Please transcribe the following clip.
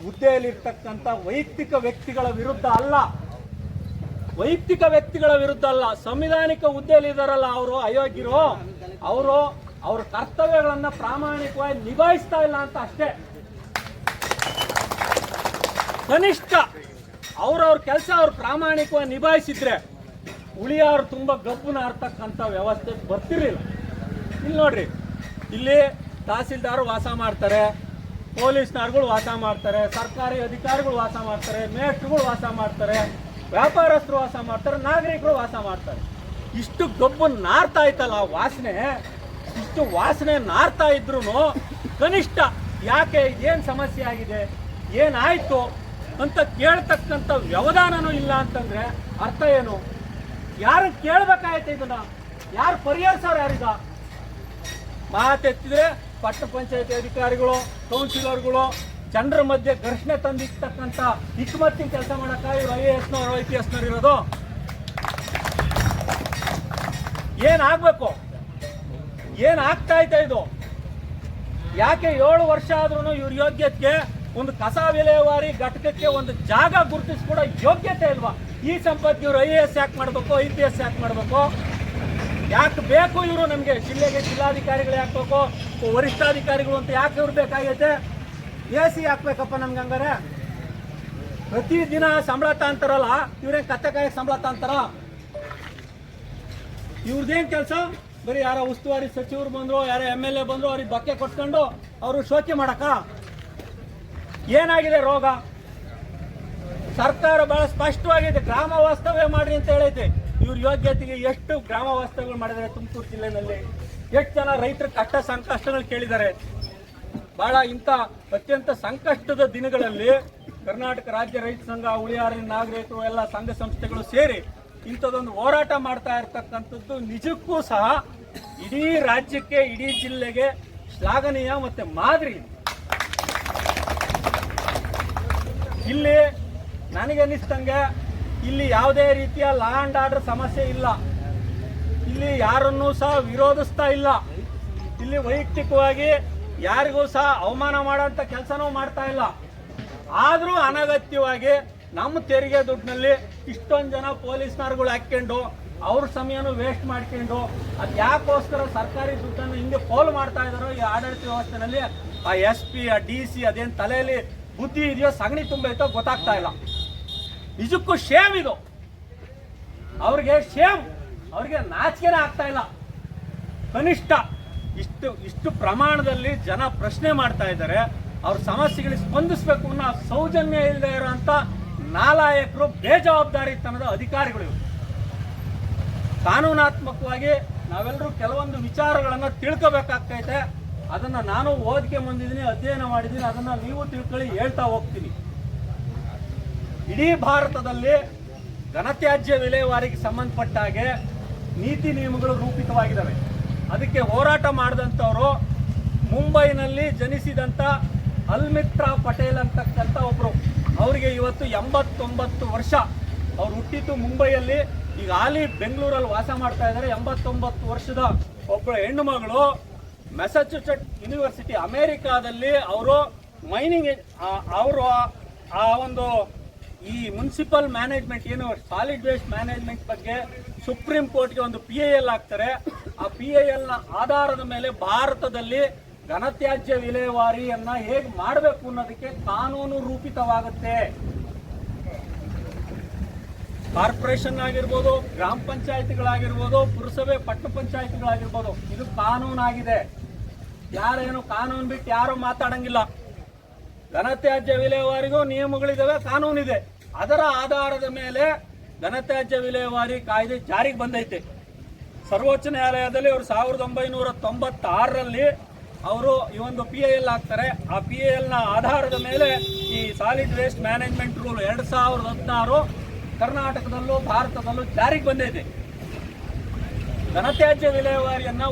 ಹುದ್ದೆಯಲ್ಲಿರ್ತಕ್ಕಂಥ ವೈಯಕ್ತಿಕ ವ್ಯಕ್ತಿಗಳ ವಿರುದ್ಧ ಅಲ್ಲ, ವೈಯಕ್ತಿಕ ವ್ಯಕ್ತಿಗಳ ವಿರುದ್ಧ ಅಲ್ಲ, ಸಂವಿಧಾನಿಕ ಹುದ್ದೆಯಲ್ಲಿದ್ದಾರಲ್ಲ ಅವರು ಅಯೋಗ್ಯರು, ಅವರು ಅವ್ರ ಕರ್ತವ್ಯಗಳನ್ನ ಪ್ರಾಮಾಣಿಕವಾಗಿ ನಿಭಾಯಿಸ್ತಾ ಇಲ್ಲ ಅಂತ ಅಷ್ಟೇ. ಕನಿಷ್ಠ ಅವ್ರವ್ರ ಕೆಲಸ ಅವ್ರು ಪ್ರಾಮಾಣಿಕವಾಗಿ ನಿಭಾಯಿಸಿದ್ರೆ ಉಳಿಯಾರು ತುಂಬಾ ಗಬ್ಬು ನಾರ್ತಕ್ಕಂಥ ವ್ಯವಸ್ಥೆ ಬರ್ತಿರ್ಲಿಲ್ಲ. ಇಲ್ಲಿ ನೋಡ್ರಿ, ಇಲ್ಲಿ ತಹಸೀಲ್ದಾರ್ ವಾಸ ಮಾಡ್ತಾರೆ, ಪೊಲೀಸ್ನವ್ರುಗಳು ವಾಸ ಮಾಡ್ತಾರೆ, ಸರ್ಕಾರಿ ಅಧಿಕಾರಿಗಳು ವಾಸ ಮಾಡ್ತಾರೆ, ಮೇಸ್ಟ್ರುಗಳು ವಾಸ ಮಾಡ್ತಾರೆ, ವ್ಯಾಪಾರಸ್ಥರು ವಾಸ ಮಾಡ್ತಾರೆ, ನಾಗರಿಕರು ವಾಸ ಮಾಡ್ತಾರೆ. ಇಷ್ಟು ಗಬ್ಬು ನಾರ್ತಾ ಇತ್ತಲ್ಲ ವಾಸನೆ, ಇಷ್ಟು ವಾಸನೆ ನಾರ್ತಾ ಇದ್ರು ಕನಿಷ್ಠ ಯಾಕೆ ಏನು ಸಮಸ್ಯೆ ಆಗಿದೆ, ಏನಾಯ್ತು ಅಂತ ಕೇಳ್ತಕ್ಕಂಥ ವ್ಯವಧಾನನೂ ಇಲ್ಲ ಅಂತಂದ್ರೆ ಅರ್ಥ ಏನು? ಯಾರು ಕೇಳ್ಬೇಕಾಯ್ತು ಇದನ್ನ? ಯಾರು ಪರಿಹರಿಸೋರು? ಯಾರಿಗ ಮಾತೆತ್ತಿದ್ರೆ ಪಟ್ಟಣ ಪಂಚಾಯತಿ ಅಧಿಕಾರಿಗಳು, ಕೌನ್ಸಿಲರ್ಗಳು ಜನರ ಮಧ್ಯೆ ಘರ್ಷಣೆ ತಂದಿರ್ತಕ್ಕಂಥ ಹಿಕ್ಮತ್ತಿನ ಕೆಲಸ ಮಾಡಕ್ಕ ಇವರು IAS IPS ಇರೋದು. ಏನಾಗಬೇಕು? ಏನಾಗ್ತಾ ಇದೆ ಇದು? ಯಾಕೆ 7 ವರ್ಷ ಆದ್ರೂ ಇವ್ರ ಯೋಗ್ಯತೆಗೆ ಒಂದು ಕಸ ವಿಲೇವಾರಿ ಘಟಕಕ್ಕೆ ಒಂದು ಜಾಗ ಗುರುತಿಸ್ಕೊಡೋ ಯೋಗ್ಯತೆ ಇಲ್ವಾ? ಈ ಸಂಪತ್ತಿಗೆ ಇವರು IAS ಯಾಕೆ ಮಾಡಬೇಕು, IPS ಯಾಕೆ ಮಾಡಬೇಕು? ಯಾಕೆ ಬೇಕು ಇವರು? ನಮಗೆ ಜಿಲ್ಲೆಗೆ ಜಿಲ್ಲಾಧಿಕಾರಿಗಳು ಯಾಕೆ ಬೇಕು, ವರಿಷ್ಠಾಧಿಕಾರಿಗಳು ಅಂತ ಯಾಕೆ ಇವ್ರು ಬೇಕಾಗೈತೆ? AC ಹಾಕ್ಬೇಕಪ್ಪ ನಮ್ಗೆ? ಹಂಗಾರೆ ಪ್ರತಿದಿನ ಸಂಬಳ ತಾಂತಾರಲ್ಲ, ಇವ್ರೇನು ಕತ್ತೆ ಕಾಯಕ್ಕೆ ಸಂಬಳ ತಾಂತಾರ? ಇವ್ರದ್ದೇನು ಕೆಲಸ? ಬರೀ ಯಾರೋ ಉಸ್ತುವಾರಿ ಸಚಿವರು ಬಂದ್ರು, ಯಾರೋ MLA ಬಂದ್ರು, ಅವ್ರಿಗೆ ಬಕ್ಕೆ ಕೊಟ್ಕೊಂಡು ಅವರು ಶೋಕಿ ಮಾಡಕ? ಏನಾಗಿದೆ ರೋಗ? ಸರ್ಕಾರ ಬಹಳ ಸ್ಪಷ್ಟವಾಗಿದೆ, ಗ್ರಾಮ ವಾಸ್ತವ್ಯ ಮಾಡ್ರಿ ಅಂತ ಹೇಳೈತೆ. ಇವ್ರ ಯೋಗ್ಯತೆಗೆ ಎಷ್ಟು ಗ್ರಾಮ ವಾಸ್ತವ್ಯಗಳು ಮಾಡಿದ್ದಾರೆ ತುಮಕೂರು ಜಿಲ್ಲೆನಲ್ಲಿ? ಎಷ್ಟು ಜನ ರೈತರ ಕಷ್ಟ ಸಂಕಷ್ಟಗಳು ಕೇಳಿದ್ದಾರೆ? ಬಹಳ ಇಂಥ ಅತ್ಯಂತ ಸಂಕಷ್ಟದ ದಿನಗಳಲ್ಲಿ ಕರ್ನಾಟಕ ರಾಜ್ಯ ರೈತ ಸಂಘ, ಉಳಿಯಾರಿನ ನಾಗರಿಕರು ಎಲ್ಲ ಸಂಘ ಸಂಸ್ಥೆಗಳು ಸೇರಿ ಇಂಥದ್ದೊಂದು ಹೋರಾಟ ಮಾಡ್ತಾ ಇರ್ತಕ್ಕಂಥದ್ದು ನಿಜಕ್ಕೂ ಸಹ ಇಡೀ ರಾಜ್ಯಕ್ಕೆ, ಇಡೀ ಜಿಲ್ಲೆಗೆ ಶ್ಲಾಘನೀಯ ಮತ್ತೆ ಮಾದರಿ. ಇಲ್ಲಿ ನನಗೆ ಅನ್ನಿಸ್ತಂಗೆ ಇಲ್ಲಿ ಯಾವುದೇ ರೀತಿಯ ಲಾ ಅಂಡ್ ಆರ್ಡರ್ ಸಮಸ್ಯೆ ಇಲ್ಲ, ಇಲ್ಲಿ ಯಾರನ್ನೂ ಸಹ ವಿರೋಧಿಸ್ತಾ ಇಲ್ಲ, ಇಲ್ಲಿ ವೈಯಕ್ತಿಕವಾಗಿ ಯಾರಿಗೂ ಸಹ ಅವಮಾನ ಮಾಡೋಂಥ ಕೆಲಸನೂ ಮಾಡ್ತಾ ಇಲ್ಲ. ಆದರೂ ಅನಗತ್ಯವಾಗಿ ನಮ್ಮ ತೆರಿಗೆ ದುಡ್ಡಿನಲ್ಲಿ ಇಷ್ಟೊಂದು ಜನ ಪೊಲೀಸ್ನವ್ರುಗಳು ಹಾಕ್ಕೊಂಡು ಅವ್ರ ಸಮಯನೂ ವೇಸ್ಟ್ ಮಾಡ್ಕೊಂಡು ಅದು ಯಾಕೋಸ್ಕರ ಸರ್ಕಾರಿ ದುಡ್ಡನ್ನು ಹಿಂಗೆ ಪೋಲು ಮಾಡ್ತಾ ಇದ್ದಾರೋ ಈ ಆಡಳಿತ ವ್ಯವಸ್ಥೆನಲ್ಲಿ, ಆ SP ಆ DC ಅದೇನು ತಲೆಯಲ್ಲಿ ಬುದ್ಧಿ ಇದೆಯೋ ಸಗಣಿ ತುಂಬೈತೋ ಗೊತ್ತಾಗ್ತಾ ಇಲ್ಲ. ನಿಜಕ್ಕೂ ಶೇಮ್ ಇದು, ಅವ್ರಿಗೆ ಶೇಮ್, ಅವ್ರಿಗೆ ನಾಚಿಕೆನೇ ಆಗ್ತಾ ಇಲ್ಲ. ಕನಿಷ್ಠ ಇಷ್ಟು ಪ್ರಮಾಣದಲ್ಲಿ ಜನ ಪ್ರಶ್ನೆ ಮಾಡ್ತಾ ಇದ್ದಾರೆ, ಅವ್ರ ಸಮಸ್ಯೆಗಳಿಗೆ ಸ್ಪಂದಿಸಬೇಕು ಅನ್ನೋ ಸೌಜನ್ಯ ಇಲ್ಲದೆ ಇರೋಂಥ ನಾಲಾಯಕರು, ಬೇಜವಾಬ್ದಾರಿತನದ ಅಧಿಕಾರಿಗಳು. ಕಾನೂನಾತ್ಮಕವಾಗಿ ನಾವೆಲ್ಲರೂ ಕೆಲವೊಂದು ವಿಚಾರಗಳನ್ನು ತಿಳ್ಕೋಬೇಕಾಗ್ತೈತೆ. ಅದನ್ನು ನಾನು ಓದಿಕೆ ಬಂದಿದ್ದೀನಿ, ಅಧ್ಯಯನ ಮಾಡಿದ್ದೀನಿ, ಅದನ್ನು ನೀವು ತಿಳ್ಕೊಳ್ಳಿ, ಹೇಳ್ತಾ ಹೋಗ್ತೀನಿ. ಇಡೀ ಭಾರತದಲ್ಲಿ ಘನತ್ಯಾಜ್ಯ ವಿಲೇವಾರಿಗೆ ಸಂಬಂಧಪಟ್ಟ ಹಾಗೆ ನೀತಿ ನಿಯಮಗಳು ರೂಪಿತವಾಗಿದ್ದಾವೆ. ಅದಕ್ಕೆ ಹೋರಾಟ ಮಾಡಿದಂಥವರು ಮುಂಬೈನಲ್ಲಿ ಜನಿಸಿದಂಥ ಅಲ್ಮಿತ್ರಾ ಪಟೇಲ್ ಅಂತಕ್ಕಂಥ ಒಬ್ಬರು. ಅವರಿಗೆ ಇವತ್ತು 89 ವರ್ಷ. ಅವ್ರು ಹುಟ್ಟಿದ್ದು ಮುಂಬೈಯಲ್ಲಿ, ಈಗ ಹಾಲಿ ಬೆಂಗಳೂರಲ್ಲಿ ವಾಸ ಮಾಡ್ತಾ ಇದ್ದಾರೆ. 89 ವರ್ಷದ ಒಬ್ಬಳು ಹೆಣ್ಣು ಮಗಳು ಮೆಸಚೂಸೆಟ್ಸ್ ಯೂನಿವರ್ಸಿಟಿ ಅಮೇರಿಕಾದಲ್ಲಿ ಅವರು ಮೈನಿಂಗ್, ಅವರು ಆ ಒಂದು ಈ ಮುನ್ಸಿಪಲ್ ಮ್ಯಾನೇಜ್ಮೆಂಟ್ ಏನು ಸಾಲಿಡ್ ವೇಸ್ಟ್ ಮ್ಯಾನೇಜ್ಮೆಂಟ್ ಬಗ್ಗೆ ಸುಪ್ರೀಂ ಕೋರ್ಟ್ಗೆ ಒಂದು PIL ಹಾಕ್ತಾರೆ. ಆ PILನ ಆಧಾರದ ಮೇಲೆ ಭಾರತದಲ್ಲಿ ಘನತ್ಯಾಜ್ಯ ವಿಲೇವಾರಿಯನ್ನ ಹೇಗೆ ಮಾಡಬೇಕು ಅನ್ನೋದಕ್ಕೆ ಕಾನೂನು ರೂಪಿತವಾಗುತ್ತೆ. ಕಾರ್ಪೊರೇಷನ್ ಆಗಿರ್ಬೋದು, ಗ್ರಾಮ ಪಂಚಾಯತಿಗಳಾಗಿರ್ಬೋದು, ಪುರಸಭೆ ಪಟ್ಟಣ ಪಂಚಾಯತಿಗಳಾಗಿರ್ಬೋದು, ಇದು ಕಾನೂನಾಗಿದೆ. ಯಾರೇನು ಕಾನೂನು ಬಿಟ್ಟು ಯಾರು ಮಾತಾಡಂಗಿಲ್ಲ. ಘನತ್ಯಾಜ್ಯ ವಿಲೇವಾರಿಗೂ ನಿಯಮಗಳಿದಾವೆ, ಕಾನೂನಿದೆ. ಅದರ ಆಧಾರದ ಮೇಲೆ ಘನತ್ಯಾಜ್ಯ ವಿಲೇವಾರಿ ಕಾಯ್ದೆ ಜಾರಿಗೆ ಬಂದೈತೆ. ಸರ್ವೋಚ್ಚ ನ್ಯಾಯಾಲಯದಲ್ಲಿ ಅವರು 1996ರಲ್ಲಿ ಅವರು ಈ ಒಂದು PIL ಹಾಕ್ತಾರೆ. ಆ PILನ ಆಧಾರದ ಮೇಲೆ ಈ ಸಾಲಿಡ್ ವೇಸ್ಟ್ ಮ್ಯಾನೇಜ್ಮೆಂಟ್ ರೂಲ್ 2016 ಕರ್ನಾಟಕದಲ್ಲೂ ಭಾರತದಲ್ಲೂ ಜಾರಿಗೆ ಬಂದೈತೆ. ಘನತ್ಯಾಜ್ಯ ವಿಲೇವಾರಿಯನ್ನ